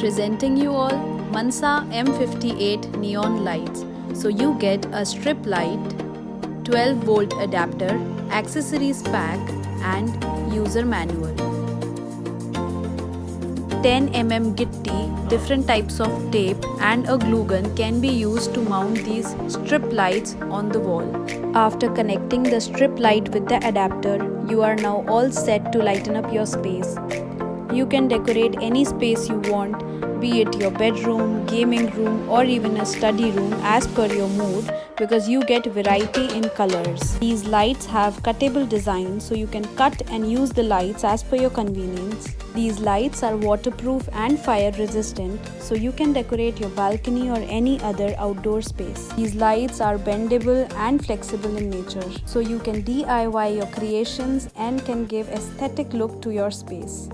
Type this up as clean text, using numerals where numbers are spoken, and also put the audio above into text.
Presenting you all Mansaa M58 neon lights. So you get a strip light, 12-volt adapter, accessories pack and user manual. 10 mm gitti, different types of tape and a glue gun can be used to mount these strip lights on the wall. After connecting the strip light with the adapter, you are now all set to lighten up your space. You can decorate any space you want, be it your bedroom, gaming room or even a study room as per your mood, because you get variety in colors. These lights have cuttable designs, so you can cut and use the lights as per your convenience. These lights are waterproof and fire resistant, so you can decorate your balcony or any other outdoor space. These lights are bendable and flexible in nature, so you can DIY your creations and can give aesthetic look to your space.